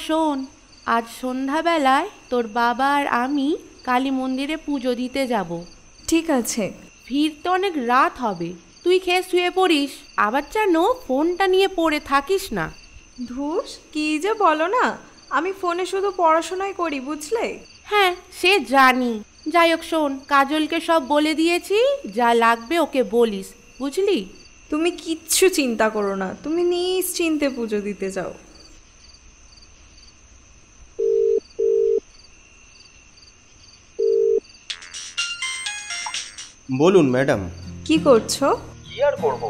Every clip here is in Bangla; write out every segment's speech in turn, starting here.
শোন, আজ সন্ধ্যাবেলায় তোর বাবা আর আমি কালী মন্দিরে পুজো দিতে যাব। ঠিক আছে। ফিরতে অনেক রাত হবে, তুই খেয়ে শুয়ে পড়িস, আবার যেন ফোনটা নিয়ে পড়ে থাকিস না। ধুস, কি যে বলো না, আমি ফোনে শুধু পড়াশোনাই করি, বুঝলে? হ্যাঁ, সে জানি। যাই হোক শোন, কাজলকে সব বলে দিয়েছি, যা লাগবে ওকে বলিস, বুঝলি? তুমি কিচ্ছু চিন্তা করো না, তুমি নিশ্চিন্তে পুজো দিতে যাও। বলুন ম্যাডাম। কি করছো? কি আর করব,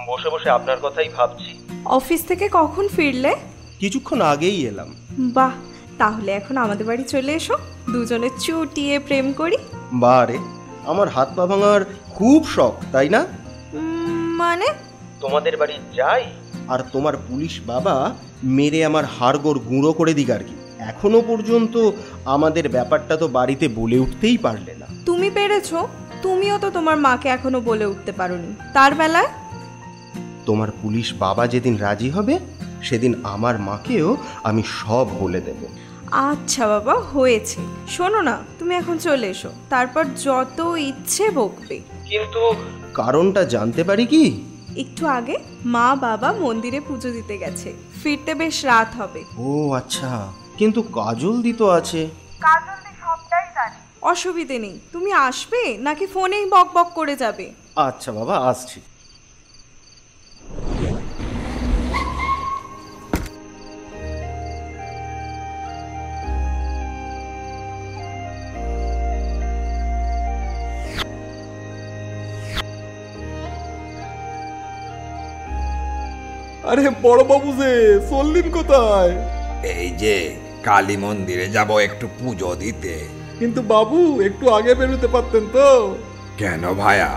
বসে বসে আপনার কথাই ভাবছি। অফিস থেকে কখন ফিরলে? কিছুক্ষণ আগেই এলাম। বাহ, তাহলে এখন আমাদের বাড়ি চলে এসো, দুজনে চুটিয়ে প্রেম করি। বারে, আমার হাত পা ভাঙার খুব শখ, তাই না? মানে? তোমাদের বাড়ি যাই আর তোমার পুলিশ বাবা মেরে আমার হাড়গোড় গুঁড়ো করে দিক আর কি। এখনো পর্যন্ত আমাদের ব্যাপারটা তো বাড়িতে বলে উঠতেই পারলে না। তুমি পেরেছো, তুমিও তো তোমার মাকে এখনো বলে উঠতে পারোনি। তার বেলায় তোমার পুলিশ বাবা যেদিন রাজি হবে সেদিন আমার মাকেও আমি সব বলে দেব। আচ্ছা বাবা, হয়েছে। শোনো না, তুমি এখন চলে এসো, তারপর যত ইচ্ছে বকবে। কিন্তু কারণটা জানতে পারি কি? একটু আগে মা বাবা মন্দিরে পুজো দিতে গেছে, ফিরতে বেশ রাত হবে। ও আচ্ছা, কিন্তু কাজল দি তো আছে। কাজল দি সবটাই জানে, অসুবিধে নেই। তুমি আসবে নাকি ফোনেই বক বক করে যাবে? আচ্ছা বাবা, আসছি। আরে বড় বাবু যে চললেন কোথায়? এই যে কালী মন্দিরে যাব একটু পুজো দিতে। কিন্তু বাবু, একটু আগে বেরোতে পারতেন তো। কেন ভায়া,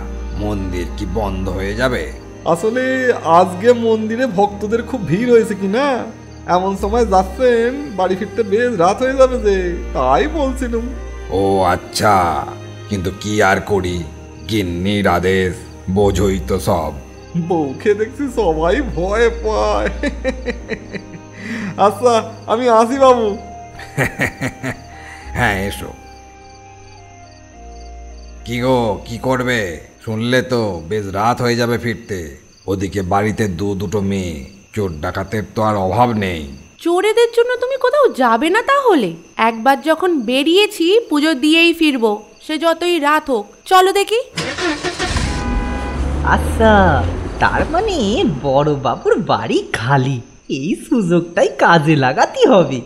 মন্দির কি বন্ধ হয়ে যাবে? আসলে আজকে মন্দিরে ভক্তদের খুব ভিড় হয়েছে কি না, এমন সময় যাচ্ছেন, বাড়ি ফিরতে বেশ রাত হয়ে যাবে যে, তাই বলছিলাম। ও আচ্ছা, কিন্তু কি আর করি, গিন্নির আদেশ, বোঝই তো সব। বউকে দেখছি সবাই ভয় পায়। আচ্ছা, আমি আসি বাবু। হ্যাঁ এসো। কি গো, কি করবে? শুনলে তো বেশ রাত হয়ে যাবে ফিরতে। ওদিকে বাড়িতে দুটো মেয়ে, চোর ডাকাতের তো আর অভাব নেই। চোরেদের জন্য তুমি কোথাও যাবে না তাহলে? একবার যখন বেরিয়েছি পুজো দিয়েই ফিরবো, সে যতই রাত হোক। চলো দেখি। আচ্ছা, তার মানে বড় বাবুর বাড়ি খালি, এই সুযোগটাই কাজে লাগাতে হবে।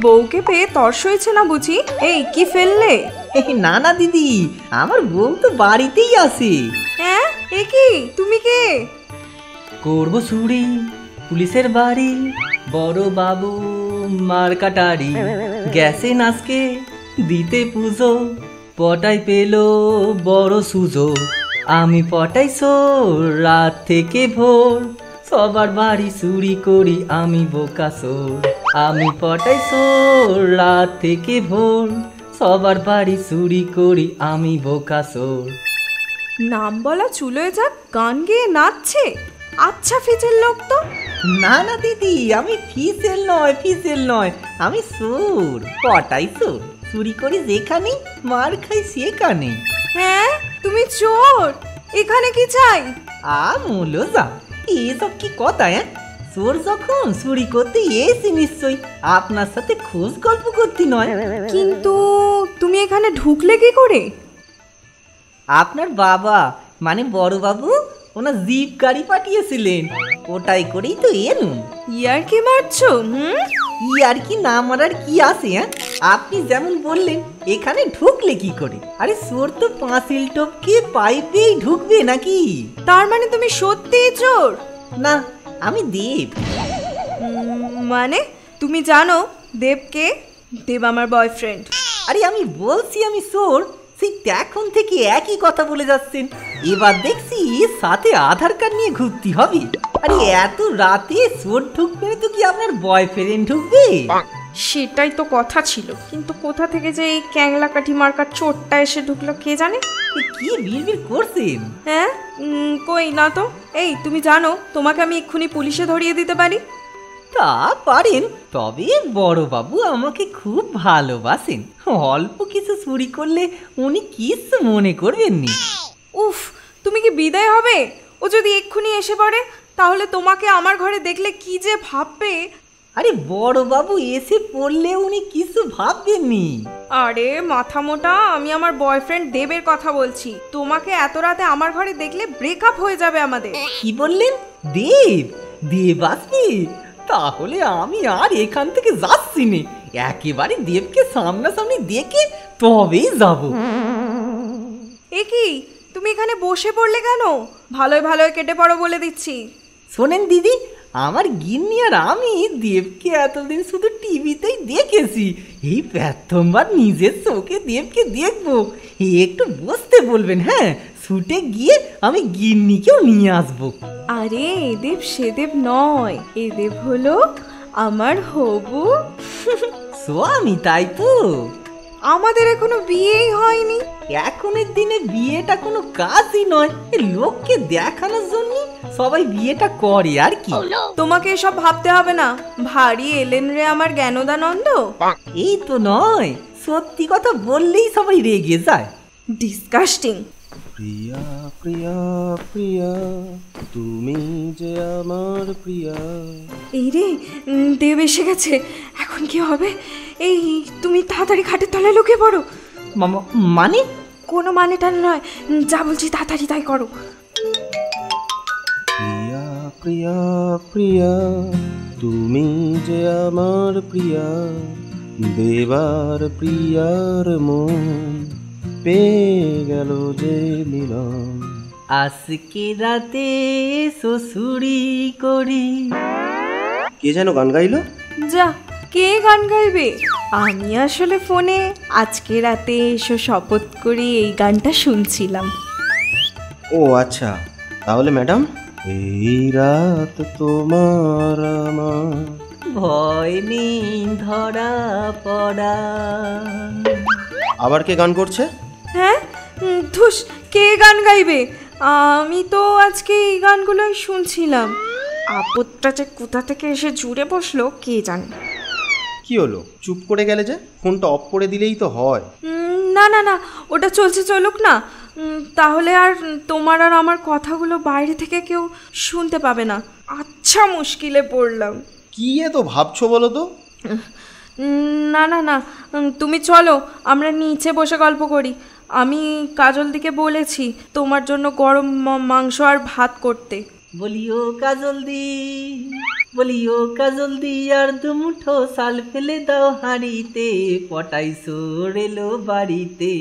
বউকে পেয়ে তর্স হয়েছে না বুঝি? এই কি ফেললে? না না দিদি, আমার বউ তো বাড়িতেই আছে। হ্যাঁ, এ কি, তুমি কে? করবো চুরি পুলিশের বাড়ি, বড় বাবু মার কাটারি, গেছে নাচকে দিতে পুজো, পটাই পেল বড় সুযোগ, আমি পটাইছো রাত থেকে ভোর, সবার বাড়ি চুরি করি আমি বোকাসোর, আমি পটাইছো রাত থেকে ভোর, সবার বাড়ি চুরি করি আমি বোকাসোর। নাম বলা চুলোয় যাক গান গেয়ে নাচছে, আচ্ছা ফিজের লোক তো। না না দিদি, আমি ফিসেল নয়, আমি চোর, পটাই চোর, চুরি করি যেখানে, মার খাই সেখানে। হ্যাঁ, তুমি চোর, এখানে কি চাই? আমুলো যা, এসব কি কথা? চোর যখন চুরি করতে এসি নিশ্চয়ই, আপনার সাথে খোঁজ গল্প করতে নয়। কিন্তু তুমি এখানে ঢুকলে কি করে? আপনার বাবা মানে বড় বাবু ওনার জিপ গাড়ি পাঠিয়েছিলেন, ওটাই করেই তো এলুম। ইয়ার কি মারছো? ইয়ার কি না মারার কি আছে? আপনি যেমন বললেন এখানে ঢুকলে কি করে? আরে চোর তো পাঁচিল টপকে পাইপেই ঢুকবে নাকি? তার মানে তুমি সত্যিই চোর? না, আমি দেব। মানে তুমি জানো দেবকে? দেব আমার বয়ফ্রেন্ড। আরে আমি বলছি আমি চোর, সেই এখন থেকে একই কথা বলে যাচ্ছেন। এবার দেখছি সাথে আধার কার্ড নিয়ে ঘুরতে হবে। আরে এত রাতে চোর ঢুকবে তো কি বয়ফ্রেন্ড ঢুকবে? সেটাই তো কথা ছিল, কিন্তু কোথা থেকে যে এই ক্যাংলা কাঠি মার্কার চোটটা এসে ঢুকলো কে জানে। কি বিড়বিড় করছেন? হ্যাঁ, কই না তো। এই তুমি জানো তোমাকে আমি এক্ষুনি পুলিশে ধরিয়ে দিতে পারি। তা পারেন, তবে বড়বাবু আমাকে খুব ভালোবাসেন। অল্প কিছু চুরি করলে উনি কিছু মনে করবেননি। উফ, তুমি কি বিদায় হবে? ও যদি এক্ষুনি এসে পড়ে তাহলে তোমাকে আমার ঘরে দেখলে কি যে ভাববে। আরে বড়বাবু এসে পড়লে উনি কিছু ভাববেননি। আরে মাথা মোটা, আমি আমার বয়ফ্রেন্ড দেবের কথা বলছি। তোমাকে এত রাতে আমার ঘরে দেখলে ব্রেকআপ হয়ে যাবে আমাদের। কি বললেন? দেব? দেব আসবে? তাহলে আমি আর এখান থেকে যাচ্ছি না, একেবারে দেবকে সামনাসামনি দেখে তবেই যাব। এ কি, তুমি এখানে বসে পড়লে কেন? ভালোই ভালোই কেটে পড়ো বলে দিচ্ছি। শোনেন দিদি, আমার গিন্নি আর আমি দেবকে এতদিন শুধু টিভিতেই দেখেছি, এই প্রথমবার নিজের চোখে দেবকে দেখবো। একটু বসতে বলবেন, হ্যাঁ? ছুটে গিয়ে আমি গিন্নিকেও নিয়ে আসবো। আরে এ দেব সে দেব নয়, এ দেব হলো আমার হবু স্বামী, তাই তো? আমাদের এখনো বিয়েই হয়নি। এখনের দিনে বিয়েটা কোনো কাজই নয়, লোককে দেখানোর জন্য সবাই বিয়েটা করে আর কি। তোমাকে এসব ভাবতে হবে না। ভারী এলেন রে আমার জ্ঞানদানন্দ। এই তো নয়, সত্যি কথা বললেই সবাই রেগে যায়। ডিসকাস্টিং। প্রিয়া প্রিয়া প্রিয়া, তুমি যে আমার প্রিয়া। এই রে, দেব এসে গেছে। এখন কি হবে? এই তুমি তাড়াতাড়ি খাটের তলায় লুকিয়ে পড়ো। মানে? কোনো মানে টান নয়, যা বলছি তাড়াতাড়ি তাই করো। প্রিয়া প্রিয়া প্রিয়া, তুমি যে আমার প্রিয়া। দেবার প্রিয়ার মন পেয়ে গেল যে মিলন। আজকে রাতে শ্বশুরি করি। কে যেন গান গাইলো? যা, কে গান গাইবে? আমি আসলে ফোনে আজকে রাতে এসো শপথ করি এই গানটা শুনছিলাম। ও আচ্ছা, তাহলে ম্যাডাম, এই রাত তোমার আমার। ভয় নেই ধরা পড়া। আবার কে গান করছে? হ্যাঁ, ধুস, কে গান গাইবে? আমি তো আজকে এই গানগুলোই শুনছিলাম। আপদটা যে কোথা থেকে এসে জুড়ে বসলো কে জানে। কি হলো, চুপ করে গেলে যে? ফোনটা অফ করে দিলেই তো হয়। না না না, ওটা চলছে চলুক না। তাহলে আর তোমার আর আমার কথাগুলো বাইরে থেকে কেউ শুনতে পাবে না। আচ্ছা, মুশকিলে পড়লাম। কি এত ভাবছো বলো তো? না না না, তুমি চলো আমরা নিচে বসে গল্প করি। আমি কাজল দিকে বলেছি তোমার জন্য গরম মাংস আর ভাত করতে। বলিও কাজল দি, বলিও কাজল দি, আর দুমুঠো সাল ফেলে দাও হাঁড়িতে। পটাই সরেলো বাড়িতে,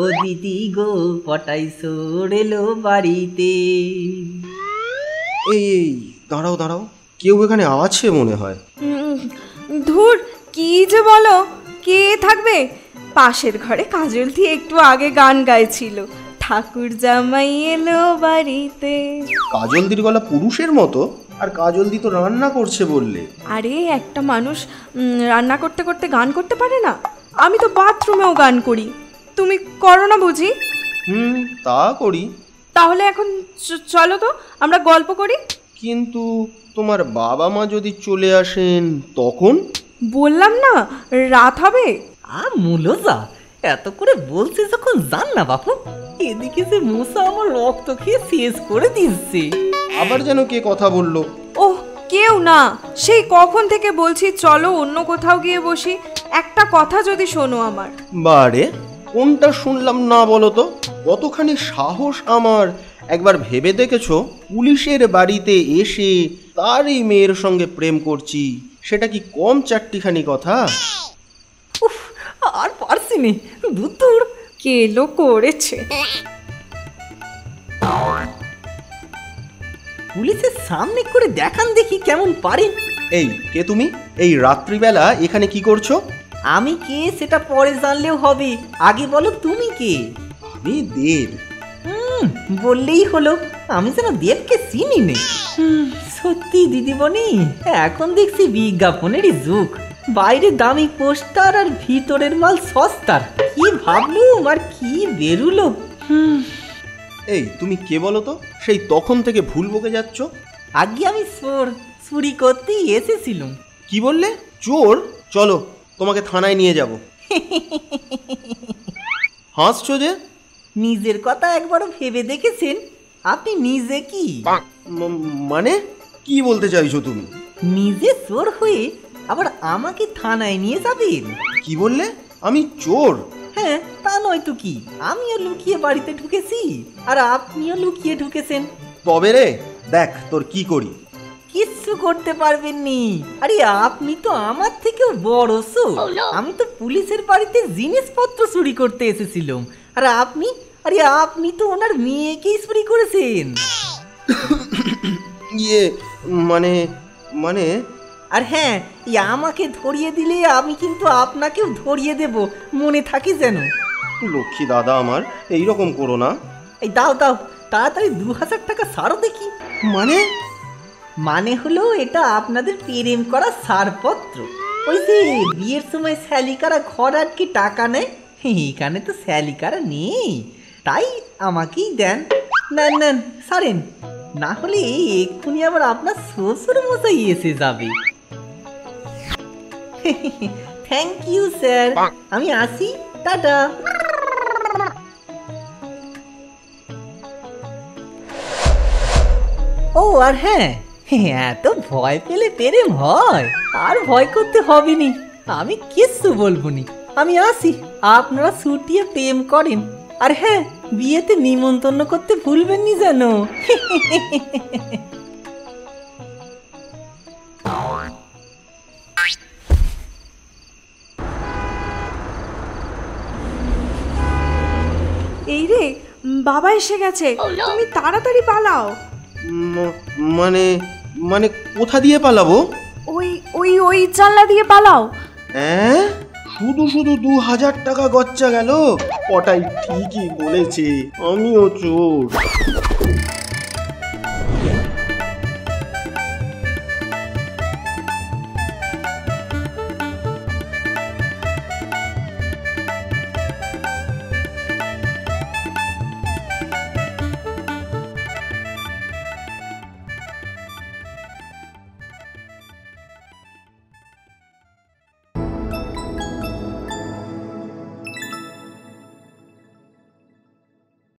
ও দিদি গো পটাই সরেলো বাড়িতে। এই এই দাঁড়াও দাঁড়াও, কেউ এখানে আছে মনে হয়। ধুর, কি যে বলো, কে থাকবে? পাশের ঘরে কাজল দি একটু আগে গান গাইছিল, ঠাকুর জামাই এলো বাড়িতে। কাজলদির গলা পুরুষের মতো, আর কাজলদি তো রান্না করছে বললে। আরে একটা মানুষ রান্না করতে করতে গান করতে পারে না? আমি তো বাথরুমেও গান করি, তুমি করো না বুঝি? তা করি। তাহলে এখন চলো তো আমরা গল্প করি। কিন্তু তোমার বাবা মা যদি চলে আসেন তখন? বললাম না রাত হবে। মুলোজা, এত করে বলছে যখন জান না বাপু, এদিকে যে মশা আমার রক্ত খেয়ে শেষ করে দিচ্ছে। আবার যেন কে কথা বললো। ওহ, কেউ না, সেই কখন থেকে বলছি চলো অন্য কোথাও গিয়ে বসি। একটা কথা যদি শোনো আমার। বারে, কোনটা শুনলাম না বলো তো? কতখানি সাহস আমার! একবার ভেবে দেখেছো, পুলিশের বাড়িতে এসে তারই মেয়ের সঙ্গে প্রেম করছি? সেটা কি কম চারটিখানি কথা? উফ, আর পারছি নে, দূর। কেলো করেছে। পুলিশের সামনে করে দেখান দেখি কেমন পারেন। এই কে তুমি? এই রাত্রিবেলা এখানে কি করছো? আমি কে সেটা পরে জানলেও হবে, আগে বলো তুমি কে? আমি দেব। বললেই হলো, আমি যেন দেবকে চিনি নে। সত্যি দিদিমণি, এখন দেখছি বিজ্ঞাপনেরই যুগ। বাইরে দামি পোস্টার আর ভিতরের মাল সস্তার। কি ভাবলুম আর কি বেরুলো। এই তুমি কে বলো তো? সেই তখন থেকে ভুল বকে যাচ্ছ। আগে আমি চুরি করতেই এসেছিলাম। কি বললে? চোর? চলো তোমাকে থানায় নিয়ে যাব। হাসছো যে? নিজের কথা একবারও ভেবে দেখেছেন আপনি নিজে কি? মানে কি বলতে চাইছো তুমি? নিজে চোর হয়ে আবার আমাকে থানায় নিয়ে যাবেন? কি বললে? আমি চোর? হ্যাঁ, তা নয় তো কি। আমিও লুকিয়ে বাড়িতে ঢুকেছি আর আপনিও লুকিয়ে ঢুকেছেন। তবে রে দেখ তোর কি করি। কিচ্ছু করতে পারবেননি। আরে আপনি তো আমার থেকেও বড় চোর। আমি তো পুলিশের বাড়িতে জিনিসপত্র চুরি করতে এসেছিলাম, আর আপনি তো ওনার মেয়েকেই চুরি করেছেন। ইয়ে মানে মানে আর হ্যাঁ, আমাকে ধরিয়ে দিলে আমি কিন্তু আপনাকেও ধরিয়ে দেব, মনে থাকে যেন। লক্ষ্মী দাদা আমার, এইরকম করো না। এই দাও তাড়াতাড়ি 2000 টাকা ছাড়ো দেখি। মানে হলো এটা আপনাদের প্রেম করা ছাড়পত্র। ওই যে বিয়ের সময় শ্যালিকারা ঘর আটকে টাকা নেয়, এখানে তো শ্যালিকারা নেই, তাই আমাকেই দেন। নেন ছাড়েন, না হলে এক্ষুনি আবার আপনার শ্বশুর মশাই এসে যাবে। থ্যাংক ইউ স্যার, আমি আসি, টাটা। ও আর হ্যাঁ, এত ভয় পেলে প্রেম হয়? আর ভয় করতে হবে নি, আমি কিচ্ছু বলবো নি। আমি আসি, আপনারা ছুটিয়ে প্রেম করেন। আর হ্যাঁ, বিয়েতে নিমন্ত্রণ করতে ভুলবেন নি যেন। এই রে, বাবা এসে গেছে, তুমি তাড়াতাড়ি পালাও। মানে মানে কোথা দিয়ে পালাবো? ওই ওই ওই জানলা দিয়ে পালাও। হ্যাঁ, শুধু 2000 টাকা গচ্চা গেল। ওটাই ঠিকই বলেছে, আমিও চোর।